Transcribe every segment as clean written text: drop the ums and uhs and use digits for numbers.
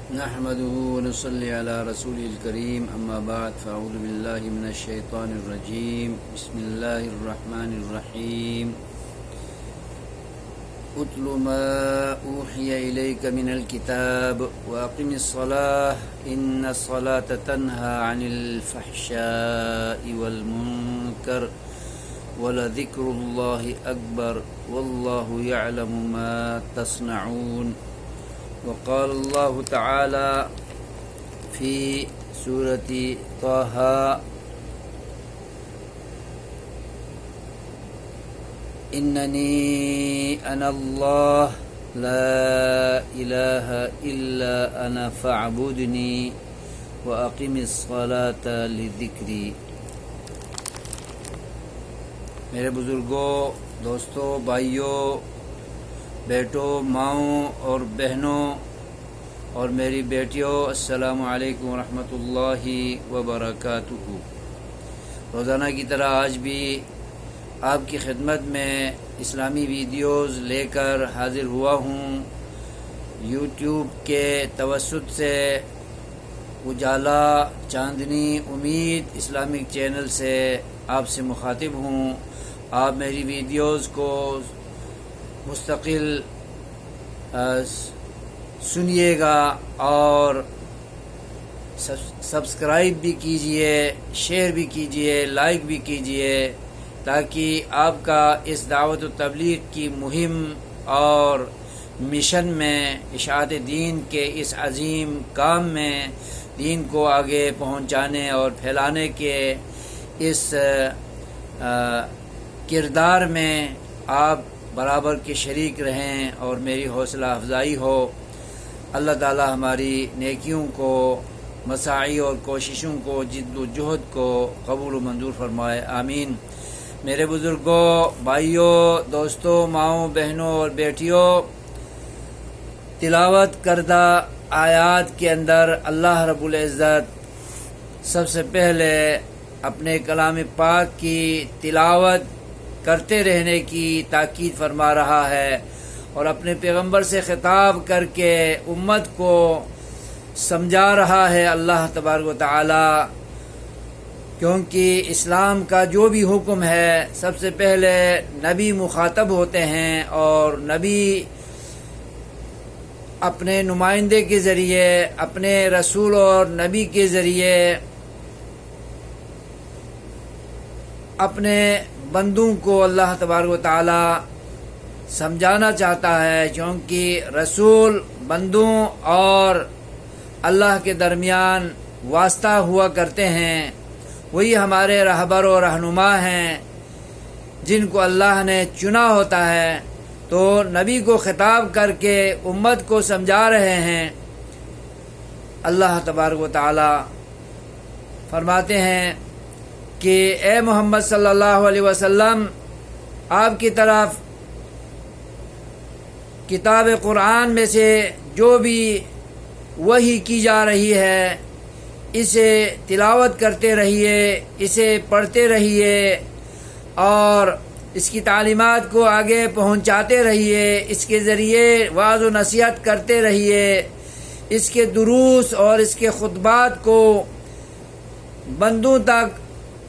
نحمده ونصلي على رسوله الكريم أما بعد فأعوذ بالله من الشيطان الرجيم بسم الله الرحمن الرحيم اتل ما أوحي إليك من الكتاب وأقم الصلاة إن الصلاة تنهى عن الفحشاء والمنكر ولذكر الله أكبر والله يعلم ما تصنعون. وقال الله تعالى في سورة طه إنني أنا الله لا إله إلا أنا فاعبدني وأقم الصلاة لذكري. میرے بزرگوں، دوستوں، بھائیوں، بیٹوں، ماؤں اور بہنوں اور میری بیٹیوں، السلام علیکم ورحمۃ اللہ وبرکاتہ. روزانہ کی طرح آج بھی آپ کی خدمت میں اسلامی ویڈیوز لے کر حاضر ہوا ہوں. یوٹیوب کے توسط سے اجالا، چاندنی، امید اسلامک چینل سے آپ سے مخاطب ہوں. آپ میری ویڈیوز کو مستقل سنیے گا اور سبسکرائب بھی کیجئے، شیئر بھی کیجئے، لائک بھی کیجئے، تاکہ آپ کا اس دعوت و تبلیغ کی مہم اور مشن میں، اشاعت دین کے اس عظیم کام میں، دین کو آگے پہنچانے اور پھیلانے کے اس کردار میں آپ برابر کے شریک رہیں اور میری حوصلہ افزائی ہو. اللہ تعالی ہماری نیکیوں کو، مساعی اور کوششوں کو، جد و جہد کو قبول و منظور فرمائے، آمین. میرے بزرگوں، بھائیوں، دوستوں، ماؤں، بہنوں اور بیٹیوں، تلاوت کردہ آیات کے اندر اللہ رب العزت سب سے پہلے اپنے کلام پاک کی تلاوت کرتے رہنے کی تاکید فرما رہا ہے اور اپنے پیغمبر سے خطاب کر کے امت کو سمجھا رہا ہے اللہ تبارک و تعالی، کیونکہ اسلام کا جو بھی حکم ہے سب سے پہلے نبی مخاطب ہوتے ہیں اور نبی اپنے نمائندے کے ذریعے، اپنے رسول اور نبی کے ذریعے اپنے بندوں کو اللہ تبارک و تعالی سمجھانا چاہتا ہے، کیونکہ رسول بندوں اور اللہ کے درمیان واسطہ ہوا کرتے ہیں. وہی ہمارے رہبر و رہنما ہیں جن کو اللہ نے چنا ہوتا ہے. تو نبی کو خطاب کر کے امت کو سمجھا رہے ہیں. اللہ تبارک و تعالی فرماتے ہیں کہ اے محمد صلی اللہ علیہ وسلم، آپ کی طرف کتاب قرآن میں سے جو بھی وحی کی جا رہی ہے اسے تلاوت کرتے رہیے، اسے پڑھتے رہیے اور اس کی تعلیمات کو آگے پہنچاتے رہیے، اس کے ذریعے وعظ و نصیحت کرتے رہیے، اس کے دروس اور اس کے خطبات کو بندوں تک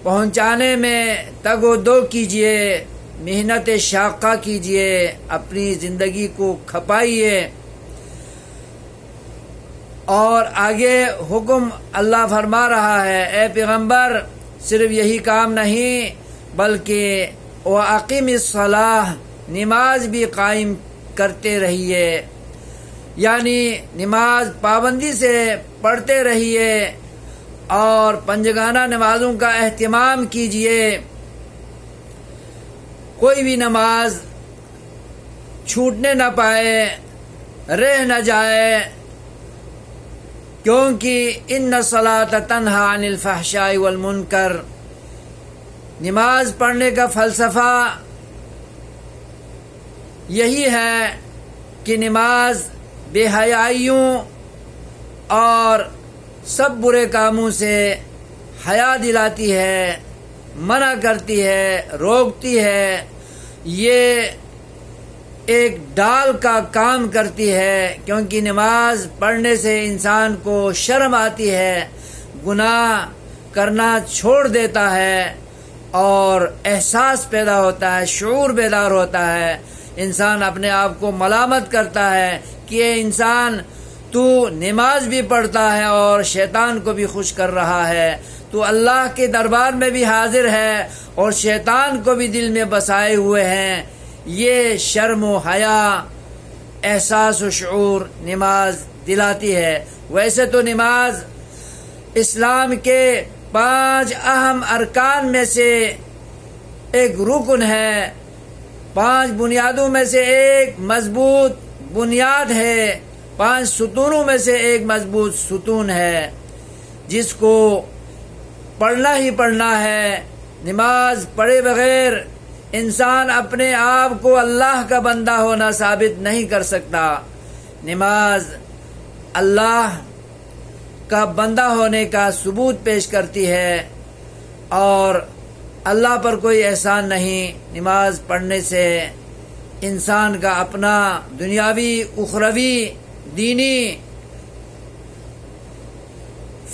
پہنچانے میں تگ و دو کیجئے، محنت شاقہ کیجئے، اپنی زندگی کو کھپائیے. اور آگے حکم اللہ فرما رہا ہے، اے پیغمبر صرف یہی کام نہیں بلکہ وَأَقِمِ الصَّلَاةَ، نماز بھی قائم کرتے رہیے، یعنی نماز پابندی سے پڑھتے رہیے اور پنجگانہ نمازوں کا اہتمام کیجئے. کوئی بھی نماز چھوٹنے نہ پائے، رہ نہ جائے، کیونکہ ان الصلاۃ تنہی عن الفحشاء والمنکر. نماز پڑھنے کا فلسفہ یہی ہے کہ نماز بے حیائیوں اور سب برے کاموں سے حیا دلاتی ہے، منع کرتی ہے، روکتی ہے. یہ ایک ڈال کا کام کرتی ہے، کیونکہ نماز پڑھنے سے انسان کو شرم آتی ہے، گناہ کرنا چھوڑ دیتا ہے اور احساس پیدا ہوتا ہے، شعور بیدار ہوتا ہے۔ انسان اپنے آپ کو ملامت کرتا ہے کہ یہ انسان تو نماز بھی پڑھتا ہے اور شیطان کو بھی خوش کر رہا ہے، تو اللہ کے دربار میں بھی حاضر ہے اور شیطان کو بھی دل میں بسائے ہوئے ہیں۔ یہ شرم و حیا، احساس و شعور نماز دلاتی ہے۔ ویسے تو نماز اسلام کے 5 اہم ارکان میں سے ایک رکن ہے، 5 بنیادوں میں سے ایک مضبوط بنیاد ہے، 5 ستونوں میں سے ایک مضبوط ستون ہے، جس کو پڑھنا ہی پڑھنا ہے۔ نماز پڑھے بغیر انسان اپنے آپ کو اللہ کا بندہ ہونا ثابت نہیں کر سکتا۔ نماز اللہ کا بندہ ہونے کا ثبوت پیش کرتی ہے اور اللہ پر کوئی احسان نہیں۔ نماز پڑھنے سے انسان کا اپنا دنیاوی، اخروی، دینی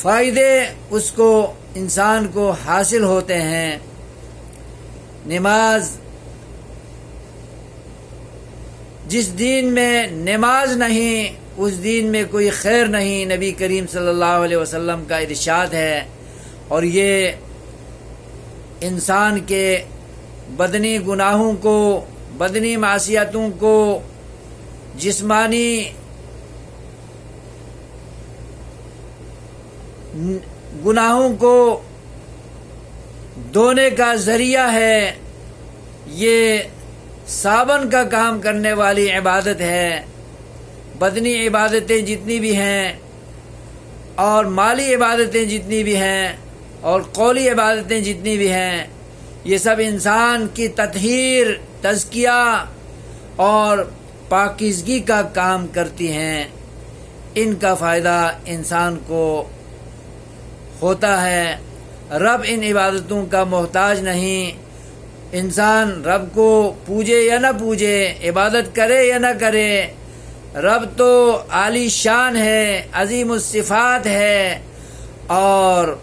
فائدے اس کو انسان کو حاصل ہوتے ہیں۔ نماز، جس دین میں نماز نہیں اس دین میں کوئی خیر نہیں، نبی کریم صلی اللہ علیہ وسلم کا ارشاد ہے، اور یہ انسان کے بدنی گناہوں کو، بدنی معصیتوں کو، جسمانی گناہوں کو دھونے کا ذریعہ ہے۔ یہ صابن کا کام کرنے والی عبادت ہے۔ بدنی عبادتیں جتنی بھی ہیں اور مالی عبادتیں جتنی بھی ہیں اور قولی عبادتیں جتنی بھی ہیں، یہ سب انسان کی تطہیر، تزکیہ اور پاکیزگی کا کام کرتی ہیں۔ ان کا فائدہ انسان کو ہوتا ہے۔ رب ان عبادتوں کا محتاج نہیں۔ انسان رب کو پوجے یا نہ پوجے، عبادت کرے یا نہ کرے، رب تو عالی شان ہے، عظیم الصفات ہے، اور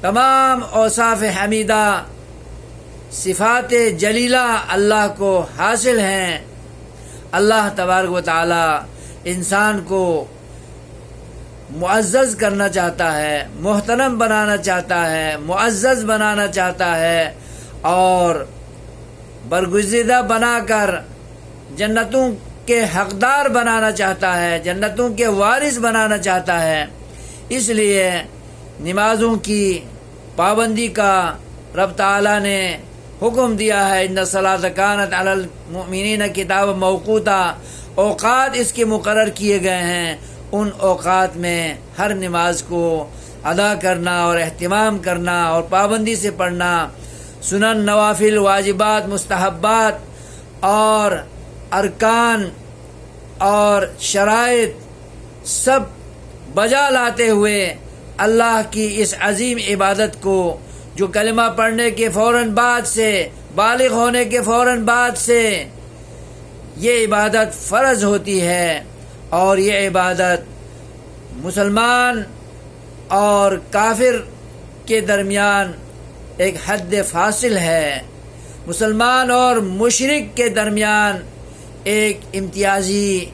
تمام اوصاف حمیدہ، صفات جلیلہ اللہ کو حاصل ہیں۔ اللہ تبارک و تعالی انسان کو معزز کرنا چاہتا ہے، محترم بنانا چاہتا ہے، معزز بنانا چاہتا ہے اور برگزیدہ بنا کر جنتوں کے حقدار بنانا چاہتا ہے، جنتوں کے وارث بنانا چاہتا ہے۔ اس لیے نمازوں کی پابندی کا رب تعالیٰ نے حکم دیا ہے، ان الصلاۃ کانت علی المؤمنین کتابا موقوتا، اوقات اس کے مقرر کیے گئے ہیں، ان اوقات میں ہر نماز کو ادا کرنا اور اہتمام کرنا اور پابندی سے پڑھنا، سنن، نوافل، واجبات، مستحبات اور ارکان اور شرائط سب بجا لاتے ہوئے اللہ کی اس عظیم عبادت کو، جو کلمہ پڑھنے کے فوراً بعد سے، بالغ ہونے کے فوراً بعد سے یہ عبادت فرض ہوتی ہے، اور یہ عبادت مسلمان اور کافر کے درمیان ایک حد فاصل ہے، مسلمان اور مشرک کے درمیان ایک امتیازی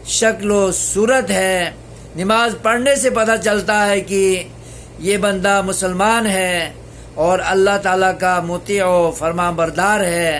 شکل و صورت ہے۔ نماز پڑھنے سے پتہ چلتا ہے کہ یہ بندہ مسلمان ہے اور اللہ تعالیٰ کا مطیع و فرمان بردار ہے۔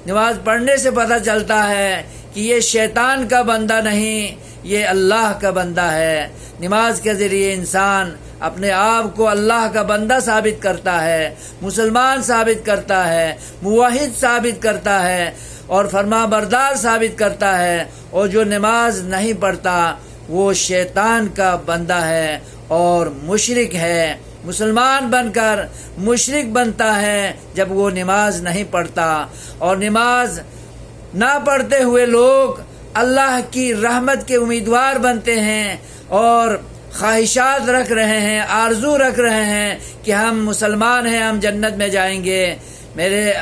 نماز پڑھنے سے پتہ چلتا ہے کہ یہ شیطان کا بندہ نہیں، یہ اللہ کا بندہ ہے۔ نماز کے ذریعے انسان اپنے آپ کو اللہ کا بندہ ثابت کرتا ہے، مسلمان ثابت کرتا ہے، موحد ثابت کرتا ہے اور فرمان بردار ثابت کرتا ہے، اور جو نماز نہیں پڑھتا وہ شیطان کا بندہ ہے اور مشرک ہے۔ مسلمان بن کر مشرک بنتا ہے جب وہ نماز نہیں پڑھتا، اور نماز نہ پڑھتے ہوئے لوگ اللہ کی رحمت کے امیدوار بنتے ہیں اور خواہشات رکھ رہے ہیں، آرزو رکھ رہے ہیں کہ ہم مسلمان ہیں، ہم جنت میں جائیں گے۔ میرے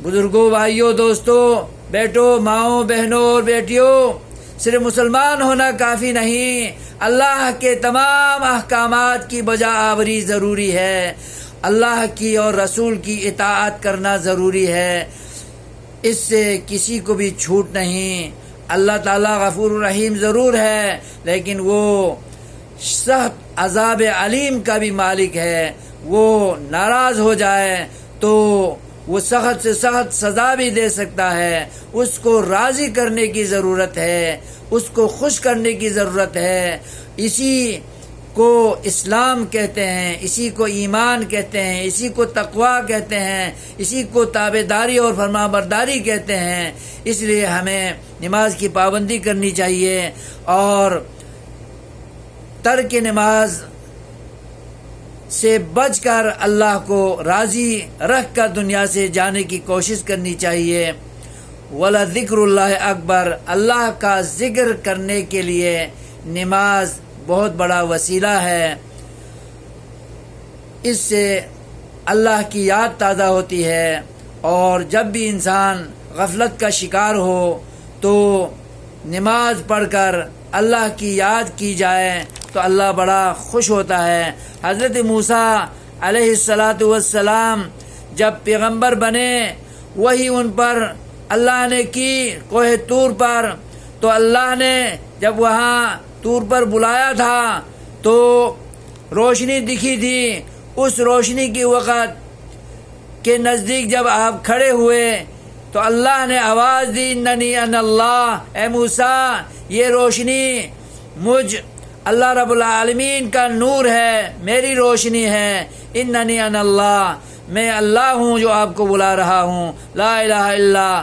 بزرگوں، بھائیوں، دوستوں، بیٹوں، ماؤں، بہنوں اور بیٹیوں، صرف مسلمان ہونا کافی نہیں، اللہ کے تمام احکامات کی بجا آوری ضروری ہے، اللہ کی اور رسول کی اطاعت کرنا ضروری ہے، اس سے کسی کو بھی چھوٹ نہیں۔ اللہ تعالیٰ غفور الرحیم ضرور ہے، لیکن وہ سخت عذاب علیم کا بھی مالک ہے۔ وہ ناراض ہو جائے تو وہ سخت سے سخت سزا بھی دے سکتا ہے۔ اس کو راضی کرنے کی ضرورت ہے، اس کو خوش کرنے کی ضرورت ہے۔ اسی کو اسلام کہتے ہیں، اسی کو ایمان کہتے ہیں، اسی کو تقوی کہتے ہیں، اسی کو تابعداری اور فرمانبرداری کہتے ہیں۔ اس لیے ہمیں نماز کی پابندی کرنی چاہیے اور ترک نماز سے بچ کر اللہ کو راضی رکھ کر دنیا سے جانے کی کوشش کرنی چاہیے۔ وَلَذِكْرُ اللَّهِ اکبر، اللہ کا ذکر کرنے کے لیے نماز بہت بڑا وسیلہ ہے۔ اس سے اللہ کی یاد تازہ ہوتی ہے، اور جب بھی انسان غفلت کا شکار ہو تو نماز پڑھ کر اللہ کی یاد کی جائے تو اللہ بڑا خوش ہوتا ہے۔ حضرت موسیٰ علیہ السلام جب پیغمبر بنے، وہی ان پر اللہ نے کی کوہ طور پر، تو اللہ نے جب وہاں طور پر بلایا تھا تو روشنی دکھی تھی۔ اس روشنی کی وقت کے نزدیک جب آپ کھڑے ہوئے تو اللہ نے آواز دی، اننی انا اللہ، اے موسیٰ یہ روشنی مجھ اللہ رب العالمین کا نور ہے، میری روشنی ہے، اننی انا اللہ، میں اللہ ہوں جو آپ کو بلا رہا ہوں، لا الہ الا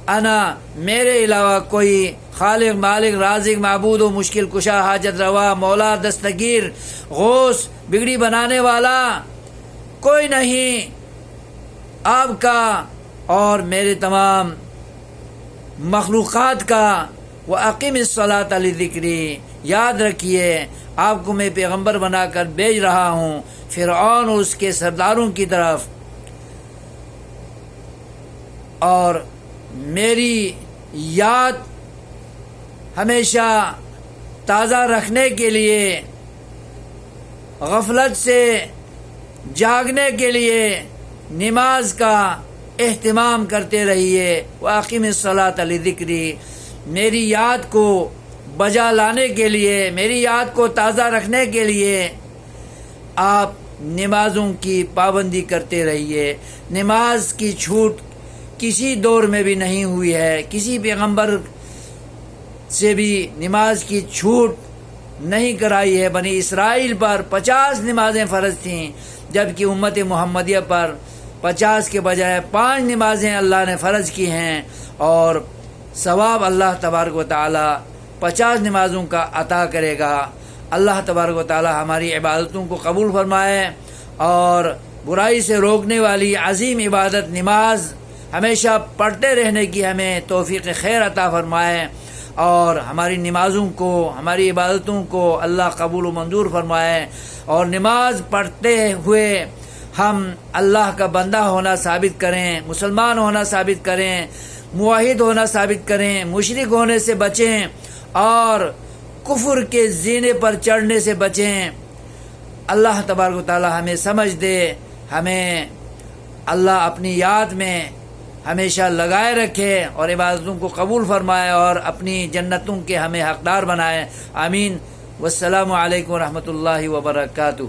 انا، میرے علاوہ کوئی خالق، مالک، رازق، معبود و مشکل کشا، حاجت روا، مولا، دستگیر، غوث، بگڑی بنانے والا کوئی نہیں آپ کا اور میرے تمام مخلوقات کا۔ وَأَقِمِ الصَّلَاةَ لِذِكْرِي، یاد رکھیے آپ کو میں پیغمبر بنا کر بھیج رہا ہوں فرعون اور اس کے سرداروں کی طرف، اور میری یاد ہمیشہ تازہ رکھنے کے لیے، غفلت سے جاگنے کے لیے نماز کا اہتمام کرتے رہیے۔ وَأَقِمِ الصَّلَاةَ لِذِكْرِي، میری یاد کو بجا لانے کے لیے، میری یاد کو تازہ رکھنے کے لیے آپ نمازوں کی پابندی کرتے رہیے۔ نماز کی چھوٹ کسی دور میں بھی نہیں ہوئی ہے، کسی پیغمبر سے بھی نماز کی چھوٹ نہیں کرائی ہے۔ بنی اسرائیل پر 50 نمازیں فرض تھیں، جبکہ امت محمدیہ پر 50 کے بجائے 5 نمازیں اللہ نے فرض کی ہیں، اور ثواب اللہ تبارک و تعالی 50 نمازوں کا عطا کرے گا۔ اللہ تبارک و تعالی ہماری عبادتوں کو قبول فرمائے اور برائی سے روکنے والی عظیم عبادت نماز ہمیشہ پڑھتے رہنے کی ہمیں توفیق خیر عطا فرمائے، اور ہماری نمازوں کو، ہماری عبادتوں کو اللہ قبول و منظور فرمائے، اور نماز پڑھتے ہوئے ہم اللہ کا بندہ ہونا ثابت کریں، مسلمان ہونا ثابت کریں، موحد ہونا ثابت کریں، مشرک ہونے سے بچیں اور کفر کے زینے پر چڑھنے سے بچیں۔ اللہ تبارک و تعالی ہمیں سمجھ دے، ہمیں اللہ اپنی یاد میں ہمیشہ لگائے رکھے اور عبادتوں کو قبول فرمائے اور اپنی جنتوں کے ہمیں حقدار بنائے۔ آمین۔ والسلام علیکم ورحمۃ اللہ وبرکاتہ۔